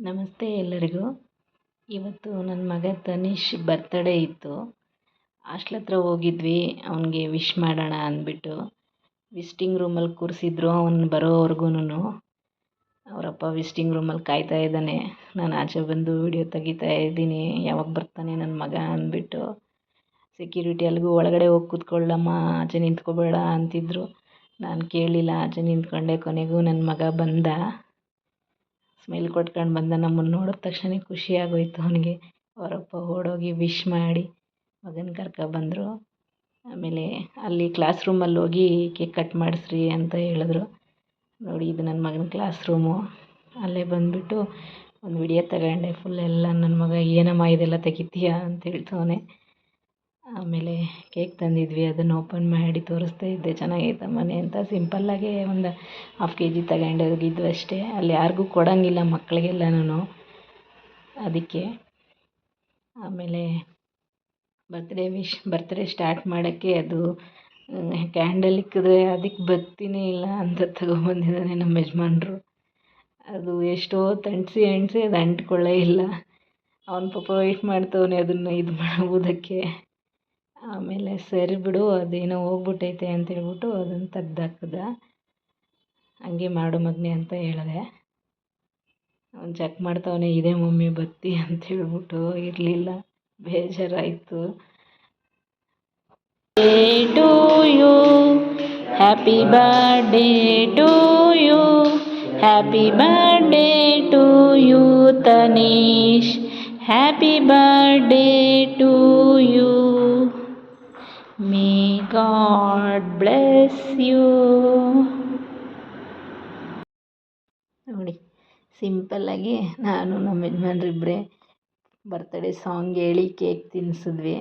ನಮಸ್ತೆ ಎಲ್ಲರಿಗೂ. ಇವತ್ತು ನನ್ನ ಮಗ ತನಿಷ್ ಬರ್ತಡೇ ಇತ್ತು. ಹಾಸ್ಟೆಲ್ ಹತ್ರ ಹೋಗಿದ್ವಿ ಅವನಿಗೆ ವಿಶ್ ಮಾಡೋಣ ಅಂದ್ಬಿಟ್ಟು. ವಿಸಿಟಿಂಗ್ ರೂಮಲ್ಲಿ ಕೂರಿಸಿದ್ರು. ಅವನು ಬರೋವರೆಗೂ ಅವರಪ್ಪ ವಿಸಿಟಿಂಗ್ ರೂಮಲ್ಲಿ ಕಾಯ್ತಾ ಇದ್ದಾನೆ. ನಾನು ಆಚೆ ಬಂದು ವಿಡಿಯೋ ತೆಗಿತಾ ಇದ್ದೀನಿ, ಯಾವಾಗ ಬರ್ತಾನೆ ನನ್ನ ಮಗ ಅಂದ್ಬಿಟ್ಟು. ಸೆಕ್ಯೂರಿಟಿ ಅಲ್ಲಿಗೂ ಒಳಗಡೆ ಹೋಗಿ ಕೂತ್ಕೊಳ್ಳಮ್ಮ, ಆಚೆ ನಿಂತ್ಕೋಬೇಡ ಅಂತಿದ್ರು. ನಾನು ಕೇಳಲಿಲ್ಲ, ಆಚೆ ನಿಂತ್ಕೊಂಡೆ. ಕೊನೆಗೂ ನನ್ನ ಮಗ ಬಂದ, ಸ್ಮೈಲ್ ಕೊಟ್ಕೊಂಡು ಬಂದ. ನಮ್ಮನ್ನು ನೋಡಿದ ತಕ್ಷಣ ಖುಷಿಯಾಗೋಯ್ತು ಅವನಿಗೆ. ಅವರಪ್ಪ ಓಡೋಗಿ ವಿಶ್ ಮಾಡಿ ಮಗನ ಕರ್ಕೊಬಂದರು. ಆಮೇಲೆ ಅಲ್ಲಿ ಕ್ಲಾಸ್ ರೂಮಲ್ಲಿ ಹೋಗಿ ಕೇಕ್ ಕಟ್ ಮಾಡಿಸ್ರಿ ಅಂತ ಹೇಳಿದ್ರು. ನೋಡಿ, ಇದು ನನ್ನ ಮಗನ ಕ್ಲಾಸ್ ರೂಮು. ಅಲ್ಲೇ ಬಂದುಬಿಟ್ಟು ಒಂದು ವಿಡಿಯೋ ತಗೊಂಡೆ. ಫುಲ್ ಎಲ್ಲ ನನ್ನ ಮಗ ಏನಮ್ಮ ಇದೆಲ್ಲ ತೆಗಿತೀಯಾ ಅಂತ ಹೇಳ್ತವನೆ. ಆಮೇಲೆ ಕೇಕ್ ತಂದಿದ್ವಿ, ಅದನ್ನು ಓಪನ್ ಮಾಡಿ ತೋರಿಸ್ತಾ ಇದ್ದೆ. ಚೆನ್ನಾಗೈತೆ ಮನೆ ಅಂತ. ಸಿಂಪಲ್ಲಾಗೆ ಒಂದು 1/2 kg ತಗೊಂಡು ಹೋಗಿದ್ದು ಅಷ್ಟೇ. ಅಲ್ಲಿ ಯಾರಿಗೂ ಕೊಡೋಂಗಿಲ್ಲ, ಮಕ್ಕಳಿಗೆಲ್ಲನೂ, ಅದಕ್ಕೆ. ಆಮೇಲೆ ಬರ್ತ್ಡೇ ಸ್ಟಾರ್ಟ್ ಮಾಡೋಕ್ಕೆ ಅದು ಕ್ಯಾಂಡಲ್ ಇಕ್ಕಿದ್ರೆ ಅದಕ್ಕೆ ಬತ್ತಿನೇ ಇಲ್ಲ ಅಂತ ತಗೊಬಂದಿದ್ದಾನೆ ನಮ್ಮ ಯಜಮಾನ್ರು. ಅದು ಎಷ್ಟೋ ತಣಿಸಿ ಅದು ಅಂಟ್ಕೊಳ್ಳೇ ಇಲ್ಲ. ಅವನ ಪಾಪ ವೆಯ್ಟ್ ಮಾಡ್ತವನೆ ಅದನ್ನು ಊದಕ್ಕೆ. ಆಮೇಲೆ ಸರಿ ಬಿಡು, ಅದೇನೋ ಹೋಗ್ಬಿಟ್ಟೈತೆ ಅಂತೇಳ್ಬಿಟ್ಟು ಅದನ್ನು ತೆಗ್ದಾಕಿದ. ಹಂಗೆ ಮಾಡು ಮಗನೆ ಅಂತ ಹೇಳಿದೆ. ಅವ್ನು ಚೆಕ್ ಮಾಡ್ತವನೆ, ಇದೇ ಮಮ್ಮಿ ಬತ್ತಿ ಅಂತೇಳ್ಬಿಟ್ಟು. ಇರಲಿಲ್ಲ, ಬೇಜಾರಾಯಿತು. To you, happy birthday to you, happy birthday to you Tanish, happy birthday to you, may God bless you. ನೋಡಿ, ಸಿಂಪಲ್ಲಾಗಿ ನಾನು ನಮ್ಮ ಯಜಮಾನ್ರಿಬ್ಬರೇ ಬರ್ತ್ಡೇ ಸಾಂಗ್ ಹೇಳಿ ಕೇಕ್ ತಿನ್ನಿಸಿದ್ವಿ.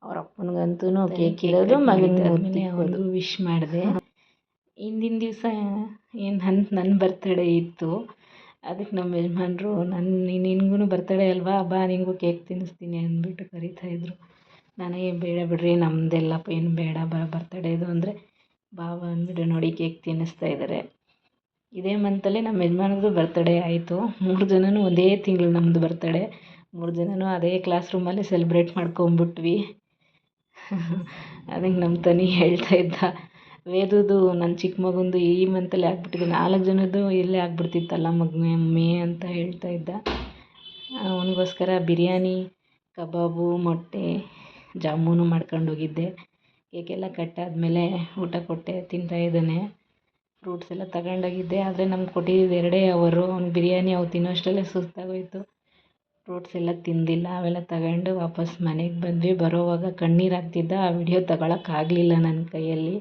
ಅವ್ರ ಅಪ್ಪನಿಗಂತೂ ಕೇಕ್ ಇರೋದು, ಮಗನಿಗೆ ಅವನಿಗೂ ವಿಶ್ ಮಾಡಿದೆ. ಹಿಂದಿನ ದಿವಸ ನನ್ನ ಬರ್ತ್ಡೇ ಇತ್ತು. ಅದಕ್ಕೆ ನಮ್ಮ ಯಜಮಾನ್ರು ನಿನಗೂ ಬರ್ತ್ಡೇ ಅಲ್ವಾ, ಬಾ ನಿನಗೂ ಕೇಕ್ ತಿನ್ನಿಸ್ತೀನಿ ಅಂದ್ಬಿಟ್ಟು ಕರೀತಾಯಿದ್ರು. ನನಗೆ ಬೇಡ ಬಿಡ್ರಿ, ನಮ್ಮದೆಲ್ಲಪ್ಪ ಏನು ಬೇಡ, ಬರ್ತ್ಡೇದು ಅಂದರೆ ಬಾವ ಅಂದ್ಬಿಟ್ಟು ನೋಡಿ ಕೇಕ್ ತಿನ್ನಿಸ್ತಾ ಇದ್ದಾರೆ. ಇದೇ ಮಂತಲ್ಲಿ ನಮ್ಮ ಯಜಮಾನ್ರದ್ದು ಬರ್ತ್ಡೇ ಆಯಿತು. 3 ಜನನೂ ಒಂದೇ ತಿಂಗಳು ನಮ್ಮದು ಬರ್ತ್ಡೇ. 3 ಜನನೂ ಅದೇ ಕ್ಲಾಸ್ ರೂಮಲ್ಲಿ ಸೆಲೆಬ್ರೇಟ್ ಮಾಡ್ಕೊಂಬಿಟ್ವಿ. ಅದಕ್ಕೆ ನಮ್ಮ ತನಿ ಹೇಳ್ತಾ ಇದ್ದ, ವೇದುದು ನನ್ನ ಚಿಕ್ಕ ಮಗಂದು ಈ ಮಂತಲ್ಲಿ ಆಗ್ಬಿಟ್ಟಿದೆ, 4 ಜನದ್ದು ಇಲ್ಲೇ ಆಗ್ಬಿಡ್ತಿತ್ತಲ್ಲ ಮಮ್ಮಿ ಅಂತ ಹೇಳ್ತಾ ಇದ್ದ. ಅವನಿಗೋಸ್ಕರ ಬಿರಿಯಾನಿ, ಕಬಾಬು, ಮೊಟ್ಟೆ, ಜಾಮೂನು ಮಾಡ್ಕೊಂಡು ಹೋಗಿದ್ದೆ. ಕೇಕೆಲ್ಲ ಕಟ್ಟಾದಮೇಲೆ ಊಟ ಕೊಟ್ಟೆ, ತಿಂತಾ ಇದ್ದಾನೆ. ಫ್ರೂಟ್ಸ್ ಎಲ್ಲ ತಗೊಂಡೋಗಿದ್ದೆ, ಆದರೆ ನಮ್ಗೆ ಕೊಟ್ಟಿದ್ದು 2 ಅವರು. ಅವ್ನು ಬಿರಿಯಾನಿ ತಿನ್ನೋಷ್ಟರಲ್ಲೇ ಸುಸ್ತಾಗೋಯ್ತು. ಫ್ರೂಟ್ಸ್ ಎಲ್ಲ ತಿಂದಿಲ್ಲ. ಅವೆಲ್ಲ ತಗೊಂಡು ವಾಪಸ್ ಮನೆಗೆ ಬಂದ್ವಿ. ಬರೋವಾಗ ಕಣ್ಣೀರು ಆಗ್ತಿದ್ದ. ಆ ವಿಡಿಯೋ ತಗೊಳಕ್ಕಾಗಲಿಲ್ಲ ನನ್ನ ಕೈಯಲ್ಲಿ.